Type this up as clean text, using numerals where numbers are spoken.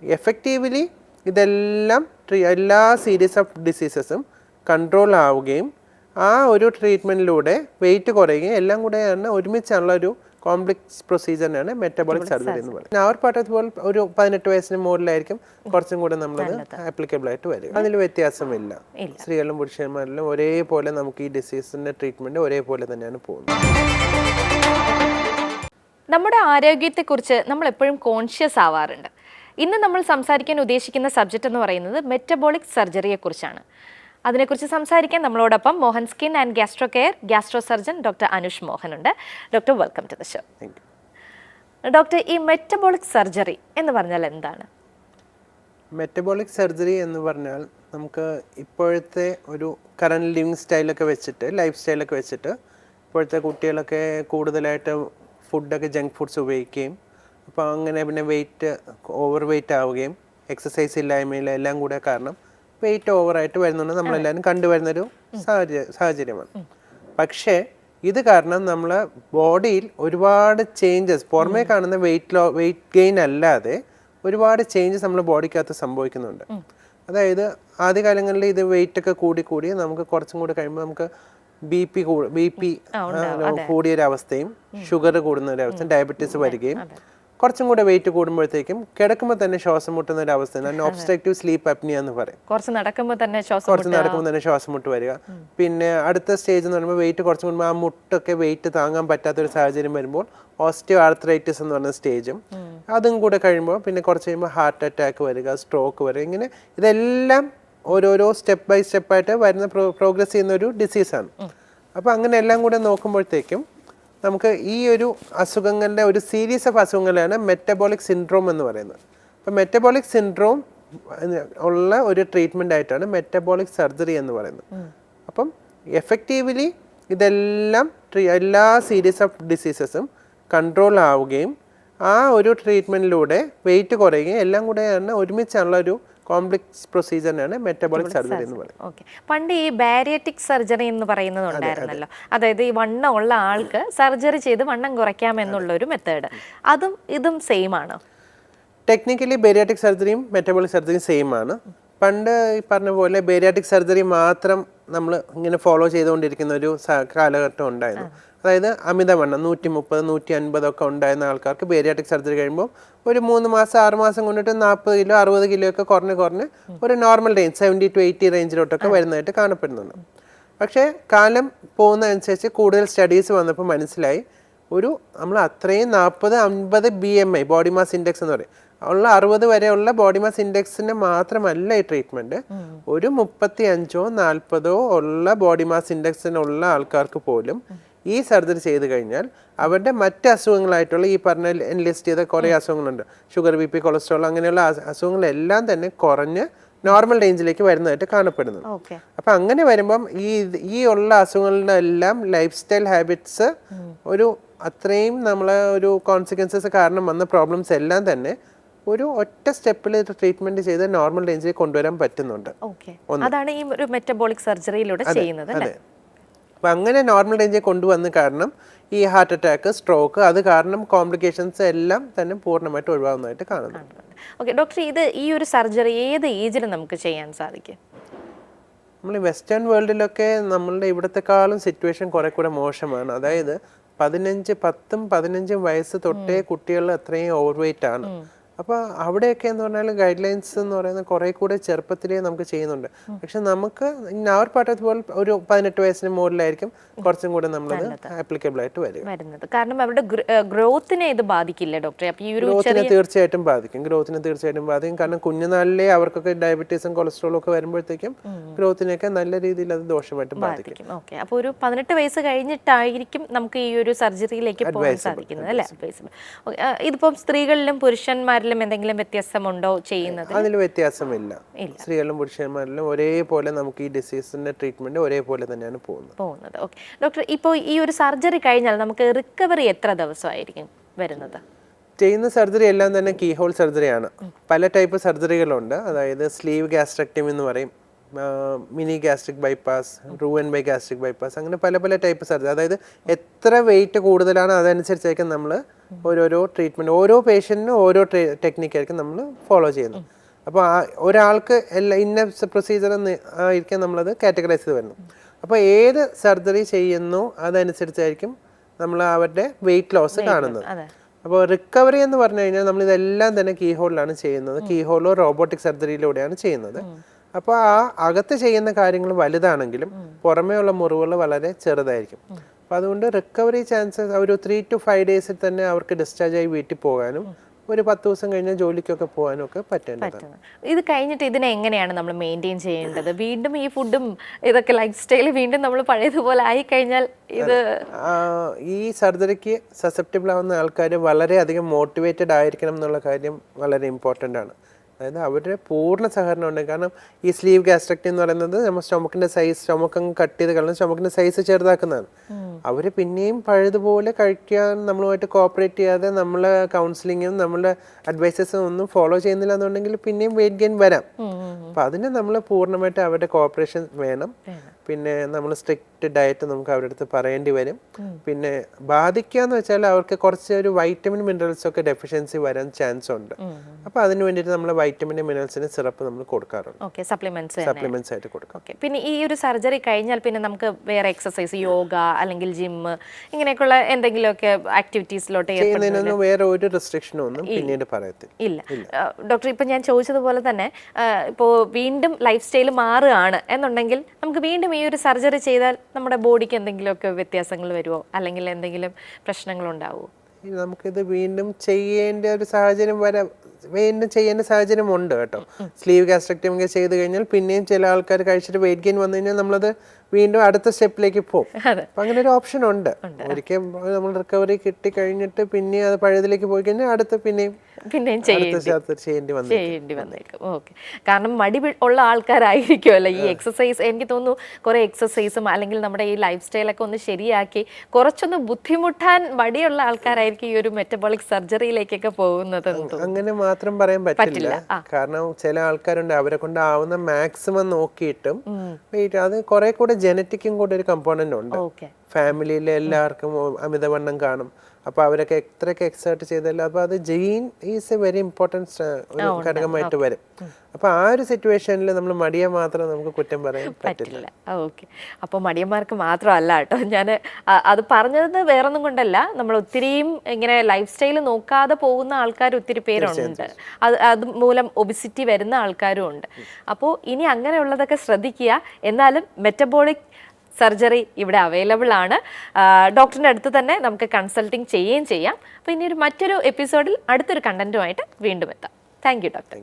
Effectively ഇതെല്ലാം എല്ലാ series of ഡിസീസസും control ആവുകയും ആ ഒരു ട്രീറ്റ്മെൻറ്റിലൂടെ വെയിറ്റ് കുറയുകയും എല്ലാം കൂടെയാണ് ഒരുമിച്ചുള്ള ഒരു കോംപ്ലക്സ് പ്രൊസീജിയറിനാണ് മെറ്റബോളിക് സർജറി എന്ന് പറയുന്നത്. അവർ പാട്ടതുപോൽ ഒരു 18 വയസ്സിന് മുകളിലായിരിക്കും കുറച്ചും കൂടെ നമ്മളത് ആപ്ലിക്കബിൾ ആയിട്ട് വരിക. അതിൽ വ്യത്യാസമില്ല. സ്ത്രീകളിലും പുരുഷന്മാരിലും ഒരേപോലെ നമുക്ക് ഈ ഡിസീസിൻ്റെ ട്രീറ്റ്മെൻറ്റ് ഒരേപോലെ തന്നെയാണ് പോകുന്നത്. നമ്മുടെ ആരോഗ്യത്തെക്കുറിച്ച് നമ്മൾ എപ്പോഴും കോൺഷ്യസ് ആവാറുണ്ട്. ഇന്ന് നമ്മൾ സംസാരിക്കാൻ ഉദ്ദേശിക്കുന്ന സബ്ജക്റ്റ് എന്ന് പറയുന്നത് മെറ്റബോളിക് സർജറിയെക്കുറിച്ചാണ്. അതിനെക്കുറിച്ച് സംസാരിക്കാൻ നമ്മളോടൊപ്പം Mohan skin and gastro care gastro surgeon doctor Anush Mohan ഉണ്ട്. Doctor, welcome to the show. Doctor, ഈ മെറ്റബോളിക് സർജറി എന്ന് പറഞ്ഞാൽ എന്താണ്? മെറ്റബോളിക് സർജറി എന്ന് പറഞ്ഞാൽ നമുക്ക് ഇപ്പോഴത്തെ ഒരു കറണ്ട് ലിവിങ് സ്റ്റൈലൊക്കെ വെച്ചിട്ട് ലൈഫ് സ്റ്റൈലൊക്കെ വെച്ചിട്ട് ഇപ്പോഴത്തെ കുട്ടികളൊക്കെ കൂടുതലായിട്ട് ഫുഡൊക്കെ ജങ്ക് ഫുഡ്സ് ഉപയോഗിക്കുകയും അപ്പോൾ അങ്ങനെ പിന്നെ ഓവർ വെയിറ്റ് ആവുകയും എക്സസൈസ് ഇല്ലായ്മയിലും എല്ലാം കൂടെ കാരണം വെയിറ്റ് ഓവറായിട്ട് വരുന്നുണ്ട് നമ്മളെല്ലാവരും കണ്ടുവരുന്നൊരു സാഹചര്യമാണ്. പക്ഷേ ഇത് കാരണം നമ്മൾ ബോഡിയിൽ ഒരുപാട് ചേഞ്ചസ്, പുറമേ കാണുന്ന വെയിറ്റ് ഗെയിൻ അല്ലാതെ ഒരുപാട് ചേഞ്ചസ് നമ്മുടെ ബോഡിക്കകത്ത് സംഭവിക്കുന്നുണ്ട്. അതായത് ആദ്യകാലങ്ങളിൽ ഇത് വെയിറ്റ് ഒക്കെ കൂടി നമുക്ക് കുറച്ചും കൂടി കഴിയുമ്പോൾ നമുക്ക് ബി പി കൂടിയൊരവസ്ഥയും ഷുഗർ കൂടുന്ന ഒരവസ്ഥയും ഡയബറ്റീസ് വരികയും കുറച്ചും കൂടെ വെയിറ്റ് കൂടുമ്പോഴത്തേക്കും കിടക്കുമ്പോൾ തന്നെ ശ്വാസം മുട്ടുന്ന ഒരു അവസ്ഥയാണ് ഒബ്സ്ട്രക്റ്റീവ് സ്ലീപ്പ് അപ്നിയ എന്ന് പറയും. കുറച്ച് നടക്കുമ്പോൾ തന്നെ ശ്വാസം മുട്ട് വരിക. പിന്നെ അടുത്ത സ്റ്റേജ് എന്ന് പറയുമ്പോൾ വെയിറ്റ് കുറച്ചും കൂടുമ്പോൾ ആ മുട്ടൊക്കെ വെയിറ്റ് താങ്ങാൻ പറ്റാത്തൊരു സാഹചര്യം വരുമ്പോൾ ഓസ്റ്റിയോ ആർത്രൈറ്റിസ് എന്ന് പറയുന്ന സ്റ്റേജും അതും കൂടെ കഴിയുമ്പോൾ പിന്നെ കുറച്ച് കഴിയുമ്പോൾ ഹാർട്ട് അറ്റാക്ക് വരിക, സ്ട്രോക്ക് വരിക. ഇങ്ങനെ ഇതെല്ലാം ഓരോരോ സ്റ്റെപ്പ് ബൈ സ്റ്റെപ്പായിട്ട് വരുന്ന പ്രോഗ്രസ് ചെയ്യുന്ന ഒരു ഡിസീസാണ്. അപ്പോൾ അങ്ങനെ എല്ലാം കൂടെ നോക്കുമ്പോഴത്തേക്കും നമുക്ക് ഈ ഒരു അസുഖങ്ങളുടെ ഒരു സീരീസ് ഓഫ് അസുഖങ്ങളാണ് മെറ്റബോളിക് സിൻഡ്രോം എന്ന് പറയുന്നത്. അപ്പോൾ മെറ്റബോളിക് സിൻഡ്രോം ഉള്ള ഒരു ട്രീറ്റ്മെൻ്റ് ആയിട്ടാണ് മെറ്റബോളിക് സർജറി എന്ന് പറയുന്നത്. അപ്പം എഫക്റ്റീവ്ലി ഇതെല്ലാം എല്ലാ സീരീസ് ഓഫ് ഡിസീസസും കൺട്രോൾ ആവുകയും ആ ഒരു ട്രീറ്റ്മെൻറ്റിലൂടെ വെയിറ്റ് കുറയുകയും എല്ലാം കൂടെയാണ് ഒരുമിച്ചുള്ള ഒരു കോംപ്ലക്സ് പ്രൊസീജിയറിനാണ് മെറ്റബോളിക് സർജറി എന്ന് പറയുന്നത്. പണ്ട് ഈ ബാരിയറ്റിക് സർജറി എന്ന് പറയുന്നത് ഉണ്ടായിരുന്നല്ലോ, അതായത് ഈ വണ്ണം ഉള്ള ആൾക്ക് സർജറി ചെയ്ത് വണ്ണം കുറയ്ക്കാം എന്നുള്ള ഒരു മെത്തേഡ്, അതും ഇതും സെയിം ആണോ? ടെക്നിക്കലി ബേരിയാട്രിക് സർജറിയും മെറ്റബോളിക് സർജറിയും സെയിം ആണ്. പണ്ട് ഈ പറഞ്ഞ പോലെ ബേരിയാട്രിക് സർജറി മാത്രം നമ്മൾ ഇങ്ങനെ ഫോളോ ചെയ്തുകൊണ്ടിരിക്കുന്ന ഒരു കാലഘട്ടം ഉണ്ടായിരുന്നു. അതായത് അമിതവണ്ണം 130, 150 ഒക്കെ ഉണ്ടായിരുന്ന ആൾക്കാർക്ക് ബേരിയാട്രിക് സർജറി കഴിയുമ്പോൾ ഒരു 3 മാസം 6 മാസം കൊണ്ടിട്ട് 40 കിലോ 60 കിലോ ഒക്കെ കുറഞ്ഞ് ഒരു നോർമൽ റേഞ്ച് 70 to 80 റേഞ്ചിലോട്ടൊക്കെ വരുന്നതായിട്ട് കാണപ്പെടുന്നുണ്ട്. പക്ഷേ കാലം പോകുന്നതനുസരിച്ച് കൂടുതൽ സ്റ്റഡീസ് വന്നപ്പോൾ മനസ്സിലായി നമ്മൾ അത്രയും 40-50 BMI ബോഡി മാസ് ഇൻഡെക്സ് എന്ന് പറയും ഉള്ള 60 വരെയുള്ള ബോഡി മാസ് ഇൻഡെക്സിന് മാത്രമല്ല ഈ ട്രീറ്റ്മെൻറ്റ്. ഒരു 35-40 ഉള്ള ബോഡി മാസ് ഇൻഡെക്സിനുള്ള ആൾക്കാർക്ക് പോലും ഈ സർജറി ചെയ്ത് കഴിഞ്ഞാൽ അവരുടെ മറ്റ് അസുഖങ്ങളായിട്ടുള്ള ഈ പറഞ്ഞ ലിസ്റ്റ് ചെയ്ത കുറേ അസുഖങ്ങളുണ്ട്, ഷുഗർ, BP, കൊളസ്ട്രോൾ, അങ്ങനെയുള്ള അസുഖങ്ങളെല്ലാം തന്നെ കുറഞ്ഞ് നോർമൽ റേഞ്ചിലേക്ക് വരുന്നതായിട്ട് കാണപ്പെടുന്നു. അപ്പം അങ്ങനെ വരുമ്പം ഈ ഉള്ള അസുഖങ്ങളുടെ എല്ലാം ലൈഫ് സ്റ്റൈൽ ഹാബിറ്റ്സ് ഒരു അത്രയും നമ്മളെ ഒരു കോൺസിക്വൻസസ് കാരണം വന്ന പ്രോബ്ലംസ് എല്ലാം തന്നെ ഒരു ഒറ്റ സ്റ്റെപ്പിൽ ട്രീറ്റ്മെന്റ് ചെയ്ത് നോർമൽ റേഞ്ചിലേക്ക് കൊണ്ടുവരാൻ പറ്റുന്നുണ്ട്. അതാണ് ഈ ഒരു മെറ്റബോളിക് സർജറിയിലൂടെ ചെയ്യുന്നത്. അപ്പം അങ്ങനെ നോർമൽ റേഞ്ചിൽ കൊണ്ടുവന്ന് കാരണം ഈ ഹാർട്ട് അറ്റാക്ക്, സ്ട്രോക്ക്, അത് കാരണം കോംപ്ലിക്കേഷൻസ് എല്ലാം തന്നെ പൂർണ്ണമായിട്ട് ഒഴിവാകുന്നതായിട്ട് കാണുന്നുണ്ട്. ഓക്കെ ഡോക്ടർ, ഈ ഒരു സർജറി ഏത് ഏജിൽ നമുക്ക് ചെയ്യാൻ സാധിക്കും? നമ്മൾ വെസ്റ്റേൺ വേൾഡിലൊക്കെ നമ്മളുടെ ഇവിടത്തെക്കാളും സിറ്റുവേഷൻ കുറെ കൂടെ മോശമാണ്. അതായത് 10-15 വയസ്സ് തൊട്ടേ കുട്ടികൾ അത്രയും ഓവർ വെയിറ്റ് ആണ്. അപ്പോൾ അവിടെയൊക്കെ എന്ന് പറഞ്ഞാൽ ഗൈഡ് ലൈൻസ് എന്ന് പറയുന്നത് കുറേ കൂടെ ചെറുപ്പത്തിലേ നമുക്ക് ചെയ്യുന്നുണ്ട്. പക്ഷെ നമുക്ക് അവർ പാട്ടതുപോലെ ഒരു 18 വയസ്സിന് മുകളിലായിരിക്കും കുറച്ചും കൂടെ നമ്മളത് ആപ്ലിക്കബിൾ ആയിട്ട് വരുന്നത്. കാരണം അവരുടെ ഗ്രോത്തിനെ ഇത് ബാധിക്കില്ല ഡോക്ടറെ? ഗ്രോത്തിനെ തീർച്ചയായിട്ടും ബാധിക്കും. കാരണം കുഞ്ഞുനാളിലെ അവർക്കൊക്കെ ഡയബറ്റീസും കൊളസ്ട്രോളും ഒക്കെ വരുമ്പോഴത്തേക്കും ഗ്രോത്തിനെയൊക്കെ നല്ല രീതിയിൽ അത് ദോഷമായിട്ട് ബാധിക്കും. അപ്പോൾ ഒരു 18 വയസ്സ് കഴിഞ്ഞിട്ടായിരിക്കും നമുക്ക് ഈ ഒരു സർജറിയിലേക്ക് പോകാൻ സാധിക്കുന്നത് അല്ലേ? ഇതിപ്പം സ്ത്രീകളിലും പുരുഷന്മാരിലും എന്തെങ്കിലും വ്യത്യാസമുണ്ടോ ചെയ്യുന്നത്? അതിൽ വ്യത്യാസമില്ല. സ്ത്രീകളിലും പുരുഷന്മാരിലും ഒരേപോലെ നമുക്ക് ഈ ഡിസീസിന്റെ ട്രീറ്റ്മെന്റ് ഒരേപോലെ തന്നെയാണ് പോകുന്നത്. ഓക്കെ ഡോക്ടർ, ഇപ്പോൾ ഈ ഒരു സർജറി കഴിഞ്ഞാൽ നമുക്ക് റിക്കവറി എത്ര ദിവസമായിരിക്കും വരുന്നത്? ചെയ്യുന്ന സർജറി എല്ലാം തന്നെ കീ ഹോൾ സർജറിയാണ്. പല ടൈപ്പ് സർജറികളുണ്ട്. അതായത് സ്ലീവ് ഗ്യാസ്ട്രക്ടമി എന്ന് പറയും, mini gastric bypass, Roux en Y gastric bypass, അങ്ങനെ പല പല ടൈപ്പ് സർജറി. അതായത് എത്ര വെയിറ്റ് കൂടുതലാണ് അതനുസരിച്ചായിരിക്കും നമ്മൾ ഓരോരോ ട്രീറ്റ്മെൻറ്റ്, ഓരോ പേഷ്യൻറ്റിനും ഓരോ ടെക്നിക്കായിരിക്കും നമ്മൾ ഫോളോ ചെയ്യുന്നത്. അപ്പോൾ ഒരാൾക്ക് ഇന്ന പ്രൊസീജിയർ ആയിരിക്കും നമ്മളത് കാറ്റഗറൈസ് ചെയ്ത് വരുന്നത്. അപ്പോൾ ഏത് സർജറി ചെയ്യുന്നു അതനുസരിച്ചായിരിക്കും നമ്മൾ അവരുടെ വെയിറ്റ് ലോസ് കാണുന്നത്. അപ്പോൾ റിക്കവറി എന്ന് പറഞ്ഞു കഴിഞ്ഞാൽ നമ്മൾ ഇതെല്ലാം തന്നെ കീ ഹോളിലാണ് ചെയ്യുന്നത്. കീ ഹോളോ റോബോട്ടിക് സർജറിയിലൂടെയാണ് ചെയ്യുന്നത്. അപ്പോൾ ആ അകത്ത് ചെയ്യുന്ന കാര്യങ്ങൾ വലുതാണെങ്കിലും പുറമേ ഉള്ള മുറിവുകൾ വളരെ ചെറുതായിരിക്കും. അപ്പോൾ അതുകൊണ്ട് റിക്കവറി ചാൻസസ് ഒരു 3 to 5 ഡേയ്സിൽ തന്നെ അവർക്ക് ഡിസ്ചാർജ് ആയി വീട്ടിൽ പോകാനും ഒരു 10 ദിവസം കഴിഞ്ഞാൽ ജോലിക്കൊക്കെ പോകാനും ഒക്കെ പറ്റുന്നത്. ഇത് കഴിഞ്ഞിട്ട് ഇതിനെ എങ്ങനെയാണ് നമ്മൾ മെയിൻറ്റെയിൻ ചെയ്യേണ്ടത്? വീണ്ടും ഈ ഫുഡും ഇതൊക്കെ ലൈഫ് സ്റ്റൈൽ വീണ്ടും നമ്മൾ പഴയതുപോലെ ആയി കഴിഞ്ഞാൽ ഇത് ഈ സർജറിക്ക് സസെപ്റ്റബിൾ ആവുന്ന ആൾക്കാർ വളരെയധികം മോട്ടിവേറ്റഡ് ആയിരിക്കണം എന്നുള്ള കാര്യം വളരെ ഇമ്പോർട്ടൻ്റ് ആണ്. അതായത് അവരുടെ പൂർണ്ണ സഹകരണം ഉണ്ട്. കാരണം ഈ സ്ലീവ് ഗാസ്ട്രക്ടമി എന്ന് പറയുന്നത് നമ്മൾ സ്റ്റൊമക്കിൻ്റെ സൈസ്, സ്റ്റൊമക്കങ്ങ് കട്ട് ചെയ്ത് കളഞ്ഞ് സ്റ്റൊമക്കിൻ്റെ സൈസ് ചെറുതാക്കുന്നതാണ്. അവർ പിന്നെയും പഴയതുപോലെ കഴിക്കാൻ നമ്മളുമായിട്ട് കോപ്പറേറ്റ് ചെയ്യാതെ നമ്മളെ കൗൺസിലിങ്ങും നമ്മളെ അഡ്വൈസസും ഒന്നും ഫോളോ ചെയ്യുന്നില്ല എന്നുണ്ടെങ്കിൽ പിന്നെയും വെയിറ്റ് ഗെയിൻ വരാം. അപ്പം അതിന് നമ്മൾ പൂർണ്ണമായിട്ട് അവരുടെ കോപ്പറേഷൻ വേണം. പിന്നെ നമ്മൾ സ്ട്രിക്റ്റ് ഡയറ്റ് നമുക്ക് അവരുടെ അടുത്ത് പറയേണ്ടി വരും. പിന്നെ ബാധിക്കുക എന്ന് വെച്ചാൽ അവർക്ക് കുറച്ച് ഒരു വൈറ്റമിൻ മിനറൽസ് ഒക്കെ ഡെഫിഷ്യൻസി വരാൻ ചാൻസ് ഉണ്ട്. അപ്പോൾ അതിന് വേണ്ടിയിട്ട് നമ്മൾ വൈറ്റമിൻ മിനറൽസിന് സിറപ്പ് നമ്മൾ കൊടുക്കാറുണ്ട്. സപ്ലിമെന്റ്സ് ആയിട്ട് കൊടുക്കും. പിന്നെ ഈ ഒരു സർജറി കഴിഞ്ഞാൽ പിന്നെ നമുക്ക് വേറെ എക്സസൈസ്, യോഗ അല്ലെങ്കിൽ ജിമ്മ് ഇങ്ങനെയൊക്കെയുള്ള എന്തെങ്കിലുമൊക്കെ ആക്ടിവിറ്റീസിലോട്ട് ചെയ്യുന്നതിനൊന്നും വേറെ ഒരു റെസ്ട്രിക്ഷനും ഒന്നും പിന്നീട് പറയത്തില്ല. ഇല്ല ഡോക്ടർ, ഇപ്പം ഞാൻ ചോദിച്ചതുപോലെ തന്നെ ഇപ്പോൾ വീണ്ടും ലൈഫ് സ്റ്റൈൽ മാറുകയാണ് എന്നുണ്ടെങ്കിൽ നമുക്ക് വീണ്ടും ഈ ഒരു സർജറി ചെയ്താൽ നമ്മുടെ ബോഡിക്ക് എന്തെങ്കിലുമൊക്കെ വ്യത്യാസങ്ങൾ വരുമോ അല്ലെങ്കിൽ എന്തെങ്കിലും പ്രശ്നങ്ങൾ ഉണ്ടാവുമോ? നമുക്കിത് വീണ്ടും ചെയ്യേണ്ട ഒരു സാഹചര്യം വീണ്ടും ചെയ്യേണ്ട സാഹചര്യം ഉണ്ട് കേട്ടോ. സ്ലീവ് ഗാസ്ട്രക്ടമി ചെയ്ത് കഴിഞ്ഞാൽ പിന്നെയും ചില ആൾക്കാർ കഴിച്ചിട്ട് വെയിറ്റ് ഗെയിൻ വന്നു കഴിഞ്ഞാൽ നമ്മളത് വീണ്ടും അടുത്ത സ്റ്റെപ്പിലേക്ക് പോകും. അപ്പം അങ്ങനെ ഒരു ഓപ്ഷൻ ഉണ്ട്. ഒരിക്കൽ നമ്മൾ റിക്കവറി കിട്ടി കഴിഞ്ഞിട്ട് പിന്നെ അത് പഴയതിലേക്ക് പോയി കഴിഞ്ഞാൽ അടുത്ത പിന്നെയും ചെയ്യേണ്ടി വന്നേക്കും. ഓക്കെ, കാരണം മടി ഉള്ള ആൾക്കാരായിരിക്കുമല്ലോ ഈ എക്സസൈസ്. എനിക്ക് തോന്നുന്നു കുറെ എക്സസൈസും അല്ലെങ്കിൽ നമ്മുടെ ഈ ലൈഫ് സ്റ്റൈലൊക്കെ ഒന്ന് ശരിയാക്കി കുറച്ചൊന്ന് ബുദ്ധിമുട്ടാൻ മടിയുള്ള ആൾക്കാരായിരിക്കും ഈ ഒരു മെറ്റബോളിക് സർജറിയിലേക്കൊക്കെ പോകുന്നത്. അങ്ങനെ മാത്രം പറയാൻ പറ്റില്ല. കാരണം ചില ആൾക്കാരുണ്ട് അവരെ കൊണ്ട് ആവുന്ന മാക്സിമം നോക്കിയിട്ടും അത് കുറെ കൂടെ ജനറ്റിക്കും കൂടെ ഒരു കമ്പോണന്റ് ഉണ്ട്. ഫാമിലിയിലെ എല്ലാവർക്കും അമിതവണ്ണം കാണും. അപ്പോൾ അവരൊക്കെ എത്രയൊക്കെ എക്സേർട്ട് ചെയ്തല്ലോ, അപ്പോൾ അത് gene is a very important ഒരു ഘടകമായിട്ട് വരും. അപ്പോൾ ആ ഒരു സിറ്റുവേഷനിൽ നമ്മൾ മടിയെ മാത്രം നമുക്ക് കുറ്റം പറയാൻ പറ്റില്ല. ഓക്കെ, അപ്പോൾ മടിയന്മാർക്ക് മാത്രമല്ല കേട്ടോ ഞാൻ അത് പറഞ്ഞത് വേറൊന്നും കൊണ്ടല്ല. നമ്മൾ ഒത്തിരിയും ഇങ്ങനെ ലൈഫ് സ്റ്റൈൽ നോക്കാതെ പോകുന്ന ആൾക്കാർ ഒത്തിരി പേരുണ്ട്. അത് മൂലം ഒബിസിറ്റി വരുന്ന ആൾക്കാരും ഉണ്ട്. അപ്പോൾ ഇനി അങ്ങനെയുള്ളതൊക്കെ ശ്രദ്ധിക്കുക. എന്നാലും മെറ്റബോളിക് സർജറി ഇവിടെ അവൈലബിൾ ആണ്. ഡോക്ടറിൻ്റെ അടുത്ത് തന്നെ നമുക്ക് കൺസൾട്ടിങ് ചെയ്യുകയും ചെയ്യാം. അപ്പോൾ ഇനി മറ്റൊരു എപ്പിസോഡിൽ അടുത്തൊരു കണ്ടന്റുമായിട്ട് വീണ്ടും എത്താം. Thank you doctor.